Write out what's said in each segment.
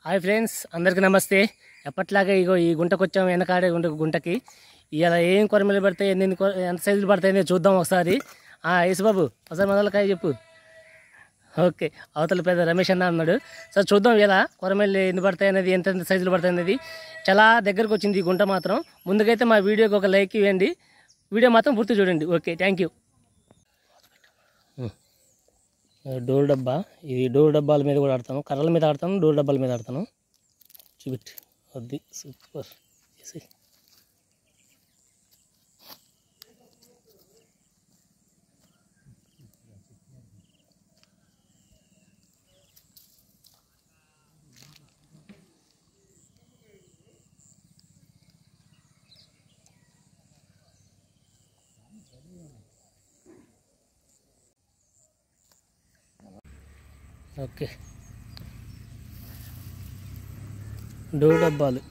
Hi friends, అందరికీ నమస్తే. ఎప్పట్లాగే ఇగో ఈ గుంటకు వచ్చాము, వెనకాడే గుంటకి. ఇలా ఏం కొరమలు పడతాయి, ఎంత సైజులు పడతాయని చూద్దాం ఒకసారి. యేసుబాబు ఒకసారి మొదలకాయ చెప్పు. ఓకే, అవతల పెద్ద రమేష్ అన్న అన్నాడు. సార్ చూద్దాం ఇలా కొరమల్లి ఎన్ని పడతాయి అనేది, ఎంత సైజులు పడతాయి అనేది. చాలా దగ్గరకు వచ్చింది ఈ గుంట మాత్రం. ముందుకైతే మా వీడియోకి ఒక లైక్ ఇవ్వండి, వీడియో మాత్రం పూర్తి చూడండి. Okay, thank you. డోర్ డబ్బా, ఇది డోర్ డబ్బాల మీద కూడా ఆడతాను, కర్రల మీద ఆడతాను, డోర్ డబ్బాల మీద ఆడతాను. చూపెట్టి అది సూపర్. ఓకే, డోర్ డబ్బాలు.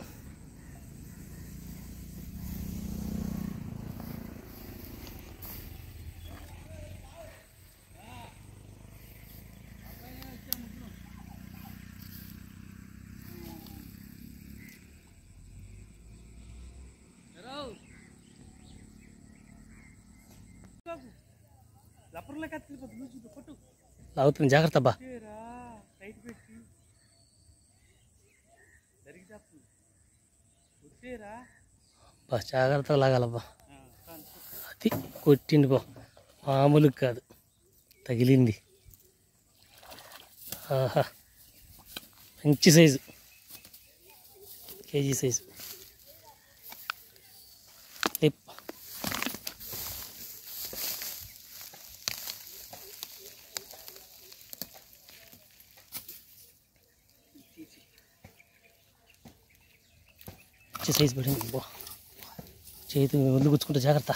లాగుతుంది, జాగ్రత్త అబ్బా. జాగ్రత్తగా లాగాలబ్బా. అది కొట్టింది బా, మామూలుగా కాదు, తగిలింది. ఆహా, మంచి సైజు, కేజీ సైజు. మంచి సైజు పడింది బా. చేతి ముందు గుచ్చుకుంటే జాగ్రత్త.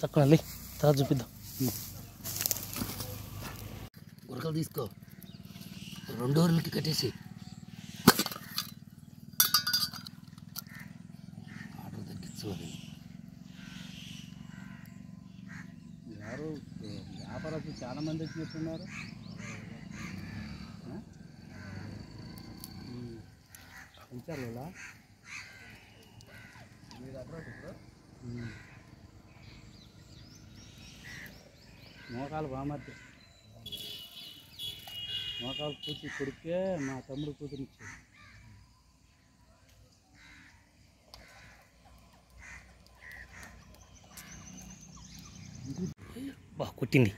తక్కువ తర్వాత చూపిద్దాం. ఉరకలు తీసుకో, 2 రోజులకి కట్టేసి ఆటో తగ్గించుకోవాలి. ఎవరు వ్యాపారస్తులు చాలా మంది వచ్చినట్టున్నారు. ఉంచారు కదా మీరు అప్పుడు ఇప్పుడు మోకాలు బామర్తి, మోకాలు కూతురు కొడుకే మా తమ్ముడు కూతురునిచ్చాడు. బా కొట్టింది.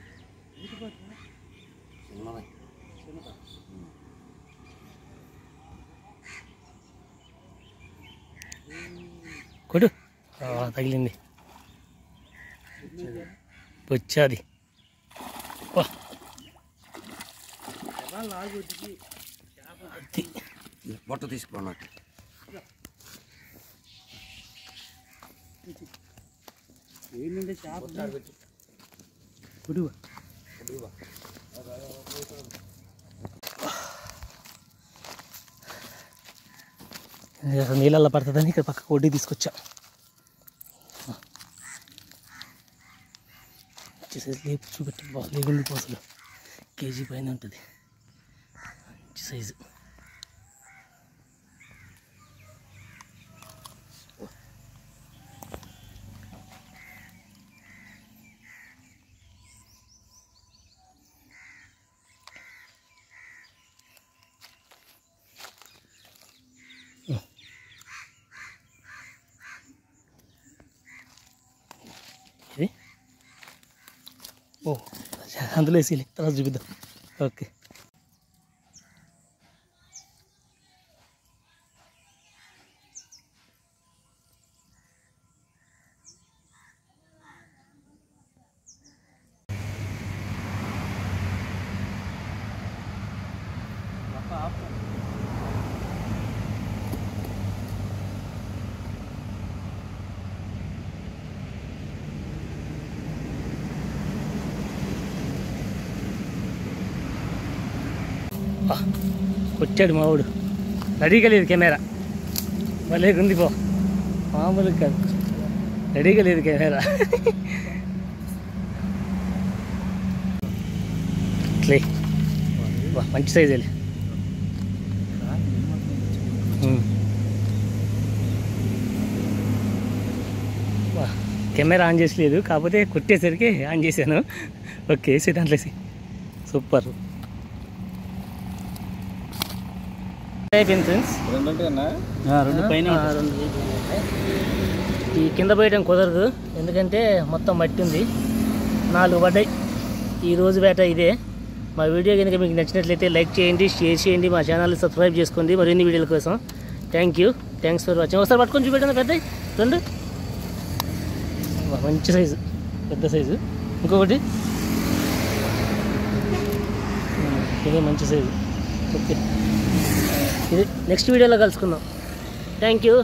కొడు, తగిలింది. వచ్చాది బొట్ట తీసుకున్నట్టు ఏంటంటే చేప కొడువా. నీళ్ళల్లో పడుతుందని ఇక్కడ పక్కకు వడ్డీ తీసుకొచ్చా. లేపు చూపెట్టి బా, లేగుండి పోసలు కేజీ పైన ఉంటుంది. మంచి సైజు. ఇది ఓ, అందులో వేసి తర్వాత చూపిద్దాం. ఓకే, వచ్చాడు మావాడు. రెడీగా లేదు కెమెరా, భలే ఉంది పో, మామూలుగా కాదు. రెడీగా లేదు కెమెరా. లే మంచి సైజు వెళ్ళి కెమెరా ఆన్ చేసలేదు, కాకపోతే కొట్టేసరికి ఆన్ చేశాను. ఓకే, వేసి దాంట్లో వేసి. సూపర్ అయిపోయింది ఫ్రెండ్స్. రెండు పైన ఈ కింద పోయడం కుదరదు, ఎందుకంటే మొత్తం మట్టి ఉంది. 4 పడ్డాయి. ఈరోజు వేట ఇదే. మా వీడియో కనుక మీకు నచ్చినట్లయితే లైక్ చేయండి, షేర్ చేయండి, మా ఛానల్ని సబ్స్క్రైబ్ చేసుకోండి మరిన్ని వీడియోల కోసం. Thanks for watching. ఒకసారి పట్టుకొని చూపెట్టాను పెద్ద 2 మంచి సైజు, పెద్ద సైజు. ఇంకొకటి ఇదే మంచి సైజు. ఓకే, ఇది నెక్స్ట్ వీడియోలో కలుసుకుందాం. Thank you.